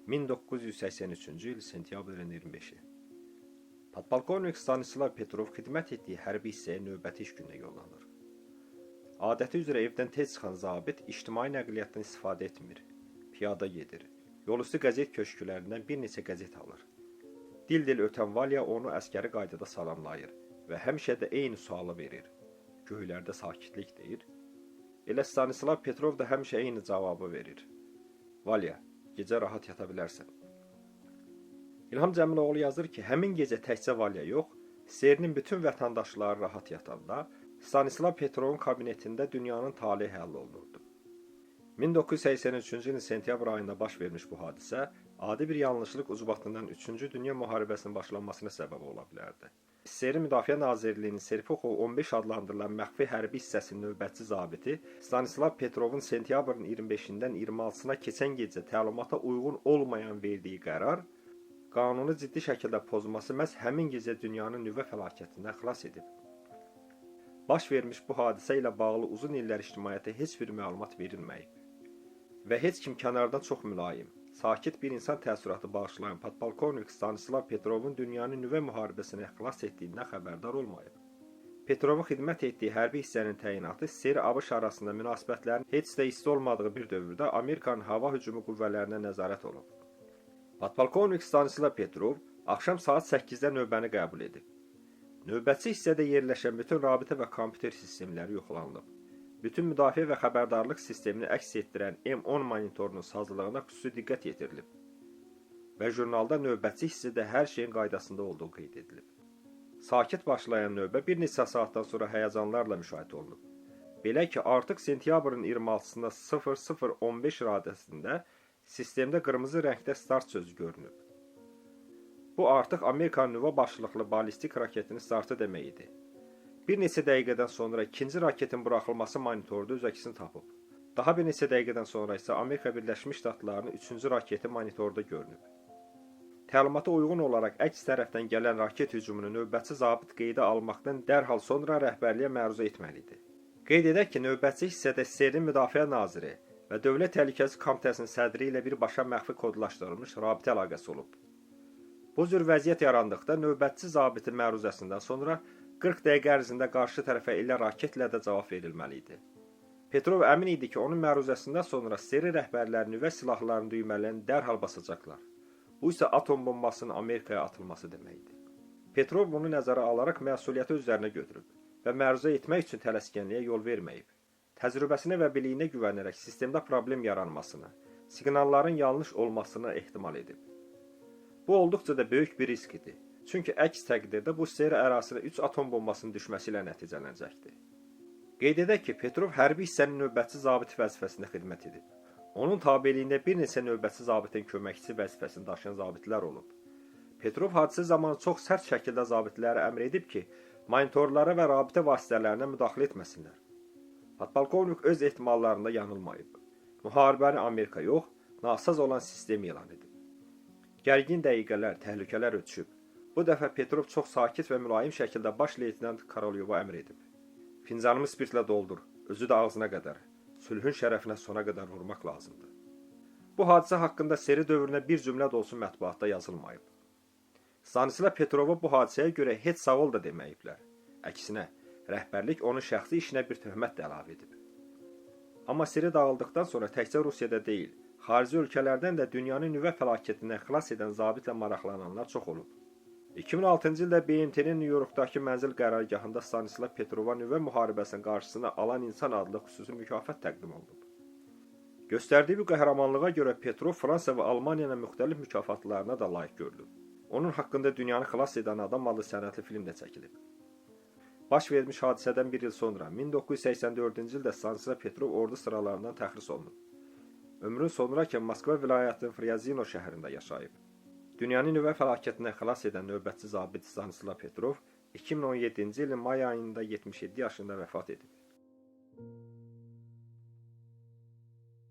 1983-cü il sentyabrın 25-i. Podpolkovnik Stanislav Petrov xidmət etdiyi hərbi hissəyə növbəti iş gününə yollanır. Adəti üzrə evdən tez çıxan zabit ictimai nəqliyyatdan istifadə etmir. Piyada gedir. Yolüstü qəzet köşkülərindən bir neçə qəzet alır. Dil-dil ötən Valya onu əskəri qaydada salamlayır və həmişə də eyni sualı verir. Göylərdə sakitlik deyir. Elə Stanislav Petrov da həmişə eyni cavabı verir. Valya, gecə rahat yata bilərsən. İlham Cəmiloğlu yazır ki, həmin gecə təkcə Valya yox, Serinin bütün vətəndaşları rahat yatanda, Stanislav Petrovun kabinetində dünyanın taleyi həll olunurdu. 1983-cü ilin sentyabr ayında baş vermiş bu hadisə, adi bir yanlışlıq ucbatından 3-cü Dünya müharibəsinin başlanmasına səbəb ola bilərdi. SSR Müdafiə Nazirliyinin Serpuxov 15 adlandırılan məxfi hərbi hissəsinin növbətçi zabiti Stanislav Petrovun sentyabrın 25-dən 26-sına keçən gecə təlimata uyğun olmayan verdiyi qərar, qanunu ciddi şəkildə pozması məhz həmin gecə dünyanın nüvə fəlakətindən xilas edib. Baş vermiş bu hadisə ilə bağlı uzun illər ictimaiyyətə heç bir məlumat verilməyib və heç kim kənardan çox mülayim, sakit bir insan təəssüratı bağışlayan podpolkovnik Stanislav Petrovun dünyanın nüvə müharibəsinə xilas etdiyindən xəbərdar olmayıb. Petrovun xidmət etdiyi hərbi hissənin təyinatı SSR-ABŞ arasında münasibətlərin heç də isti olmadığı bir dövrdə Amerikanın hava hücumu qüvvələrinə nəzarət olub. Podpolkovnik Stanislav Petrov axşam saat 8-də növbəni qəbul edib. Növbətçi hissədə yerləşən bütün rabitə və kompüter sistemləri yoxlanılıb. Bütün müdafiə və xəbərdarlıq sistemini əks etdirən M10 monitorunun sazlığına xüsusi diqqət yetirilib və jurnalda növbətçi hissədə hər şeyin qaydasında olduğu qeyd edilib. Sakit başlayan növbə bir neçə saatdan sonra həyəcanlarla müşahidə olunub. Belə ki, artıq sentyabrın 26-sında 00:15 radəsində sistemdə qırmızı rəngdə start sözü görünüb. Bu artıq Amerikanın nüvə başlıqlı ballistik raketinin startı demək idi. Bir neçə dəqiqədən sonra ikinci raketin buraxılması monitorda öz əksini tapıb. Daha bir neçə dəqiqədən sonra isə Amerika Birləşmiş Ştatlarının üçüncü raketi monitorda görünüb. Təlimata uyğun olaraq əks tərəfdən gələn raket hücumunu növbətçi zabit qeydə almaqdan dərhal sonra rəhbərliyə məruzə etməlidir. Qeyd edək ki, növbətçi hissədə SSR Müdafiə Naziri və Dövlət Təhlükəsizlik Komitəsinin sədri ilə birbaşa məxfi kodlaşdırılmış rabitə əlaqəsi olub. Bu cür vəziyyət yarandıqda növbətçi zabitin məruzəsindən sonra 40 dəqiqə ərzində qarşı tərəfə elə raketlə də cavab verilməli idi. Petrov əmin idi ki, onun məruzəsindən sonra SSR rəhbərləri nüvə silahlarının düymələrini dərhal basacaqlar. Bu isə atom bombasının Amerikaya atılması deməkdir. Petrov bunu nəzərə alaraq məsuliyyəti özlərinə götürüb və məruzə etmək üçün tələskənliyə yol verməyib. Təcrübəsinə və biliyinə güvənərək sistemdə problem yaranmasını, siqnalların yanlış olmasını ehtimal edib. Bu olduqca da böyük bir risk idi. Çünki əks təqdirdə bu SSR ərazisinə 3 atom bombasının düşməsi ilə nəticələnəcəkdi. Qeyd edək ki, Petrov hərbi hissənin növbətçi zabiti vəzifəsində xidmət edib. Onun tabeliyində bir neçə növbətçi zabitin köməkçi vəzifəsini daşıyan zabitlər olub. Petrov hadisə zamanı çox sərt şəkildə zabitlərə əmr edib ki, monitorlara və rabitə vasitələrinə müdaxilə etməsinlər. Podpolkovnik öz ehtimallarında yanılmayıb. Müharibəni Amerika yox, nasaz olan sistem elan edib. Gərgin dəqiqələr, təhlükələr ötüşüb. Bu dəfə Petrov çox sakit və mülayim şəkildə baş leytenant Korolyova əmr edib. Fincanımı spirtlə doldur, özü də ağzına qədər. Sülhün şərəfinə sona qədər vurmaq lazımdır. Bu hadisə haqqında SSR dövrünə bir cümlə də olsun mətbuatda yazılmayıb. Stanislav Petrova bu hadisəyə görə heç sağ ol da deməyiblər. Əksinə, rəhbərlik onun şəxsi işinə bir töhmət də əlavə edib. Amma SSR dağıldıqdan sonra təkcə Rusiyada deyil, xarici ölkələrdən də dünyanın nüvə fəlakətindən xilas edən zabitlə maraqlananlar çox olub. 2006-cı ildə BMT-nin New Yorkdakı mənzil qərargahında Stanislav Petrova nüvə müharibəsinin qarşısını alan insan adlı xüsusi mükafat təqdim olunub. Göstərdiyi bu qəhrəmanlığa görə Petrov Fransa və Almaniyanın müxtəlif mükafatlarına da layiq görülüb. Onun haqqında dünyanı xilas edən adam adlı sənədli film də çəkilib. Baş vermiş hadisədən bir il sonra 1984-cü ildə Stanislav Petrov ordu sıralarından təxris olunub. Ömrün sonrakən Moskva vilayətinin Fryazino şəhərində yaşayıb. Dünyanın nüvə fəlakətindən xilas edən növbətçi zabit Stanislav Petrov 2017-ci ilin may ayında 77 yaşında vəfat edib.